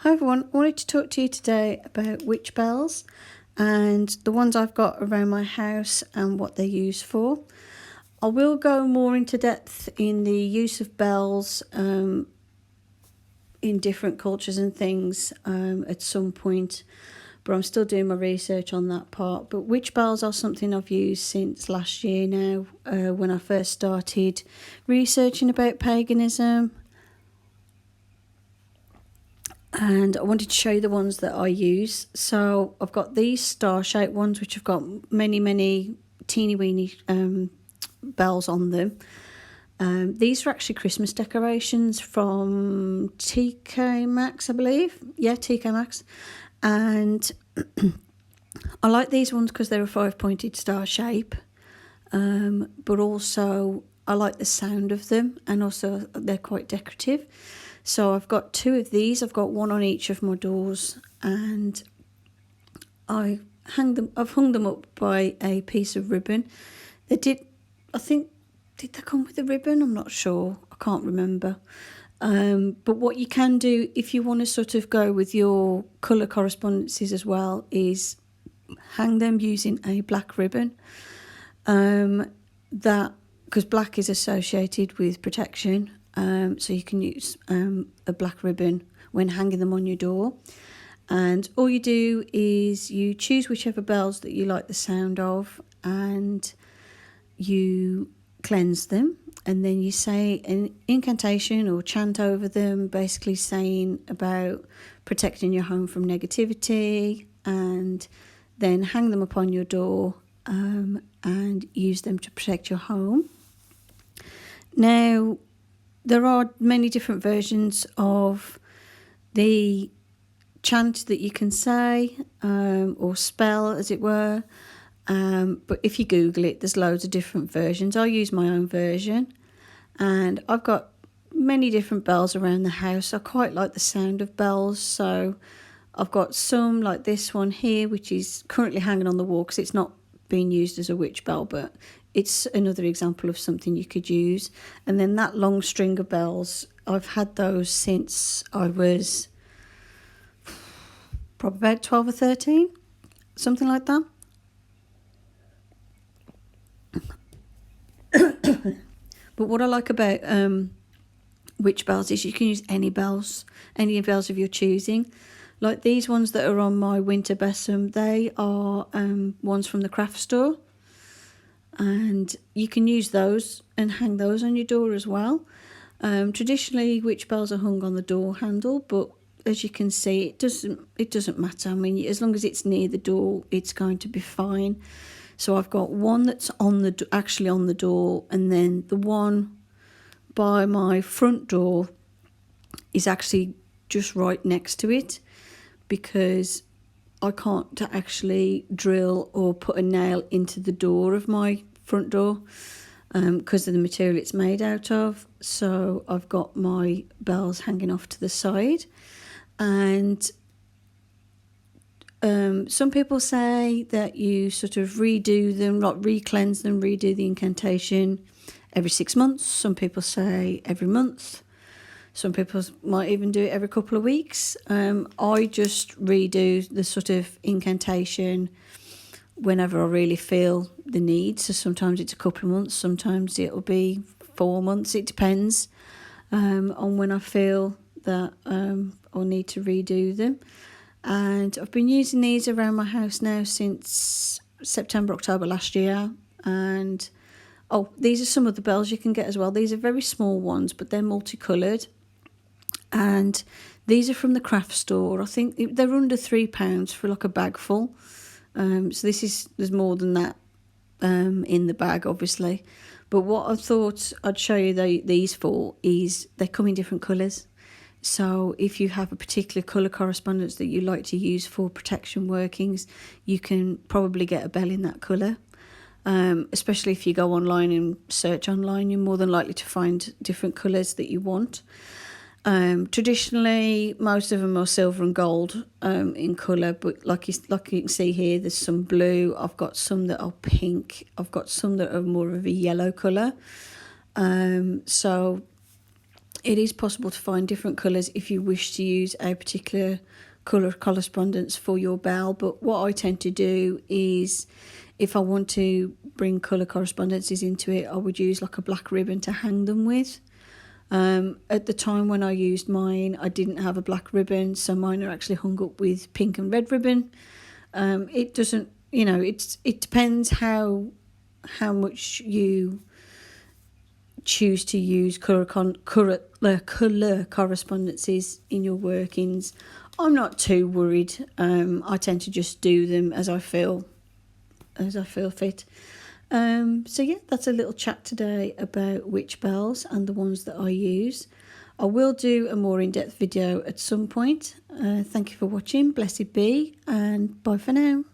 Hi everyone, I wanted to talk to you today about witch bells and the ones I've got around my house and what they're used for. I will go more into depth in the use of bells in different cultures and things at some point, but I'm still doing my research on that part. But witch bells are something I've used since last year now, when I first started researching about paganism. And I wanted to show you the ones that I use. So I've got these star-shaped ones, which have got many teeny weeny bells on them. These are actually Christmas decorations from TK Maxx, I believe. Yeah, TK Maxx. And I like these ones because they're a 5-pointed star shape. But also I like the sound of them, and also they're quite decorative. So I've got 2 of these. I've got one on each of my doors, and I've hung them up by a piece of ribbon. Did they come with a ribbon? I'm not sure. I can't remember. But what you can do if you want to sort of go with your colour correspondences as well is hang them using a black ribbon. Because black is associated with protection. So you can use a black ribbon when hanging them on your door. And all you do is you choose whichever bells that you like the sound of, and you cleanse them, and then you say an incantation or chant over them, basically saying about protecting your home from negativity, and then hang them upon your door and use them to protect your home. Now, there are many different versions of the chant that you can say, or spell, as it were. But if you Google it, there's loads of different versions. I use my own version, and I've got many different bells around the house. I quite like the sound of bells, so I've got some like this one here, which is currently hanging on the wall because it's not being used as a witch bell, but it's another example of something you could use. And then that long string of bells, I've had those since I was probably about 12 or 13, something like that. But what I like about witch bells is you can use any bells of your choosing. Like these ones that are on my winter besom, they are ones from the craft store. And you can use those and hang those on your door as well. Traditionally, witch bells are hung on the door handle, but as you can see, it doesn't matter. I mean, as long as it's near the door, it's going to be fine. So I've got one that's actually on the door, and then the one by my front door is actually just right next to it, because I can't actually drill or put a nail into the door of my front door because of the material it's made out of. So I've got my bells hanging off to the side. And some people say that you sort of redo them, like re-cleanse them, redo the incantation every 6 months. Some people say every month. Some people might even do it every couple of weeks. I just redo the sort of incantation whenever I really feel the need. So sometimes it's a couple of months, sometimes it'll be 4 months. It depends on when I feel that I'll need to redo them. And I've been using these around my house now since September, October last year. And these are some of the bells you can get as well. These are very small ones, but they're multicoloured. And these are from the craft store. I think they're under £3 for like a bag full. So there's more than that in the bag, obviously. But what I thought I'd show you these for is they come in different colours. So if you have a particular colour correspondence that you like to use for protection workings, you can probably get a bell in that colour. Especially if you go online and search online, you're more than likely to find different colours that you want. Traditionally, most of them are silver and gold in colour, but like you can see here, there's some blue. I've got some that are pink. I've got some that are more of a yellow colour. So it is possible to find different colours if you wish to use a particular colour correspondence for your bell. But what I tend to do is, if I want to bring colour correspondences into it, I would use like a black ribbon to hang them with. At the time when I used mine, I didn't have a black ribbon, so mine are actually hung up with pink and red ribbon. It doesn't, you know, it depends how much you choose to use colour correspondences in your workings. I'm not too worried. I tend to just do them as I feel fit. So yeah, that's a little chat today about witch bells and the ones that I use. I will do a more in-depth video at some point. Thank you for watching. Blessed be, and bye for now.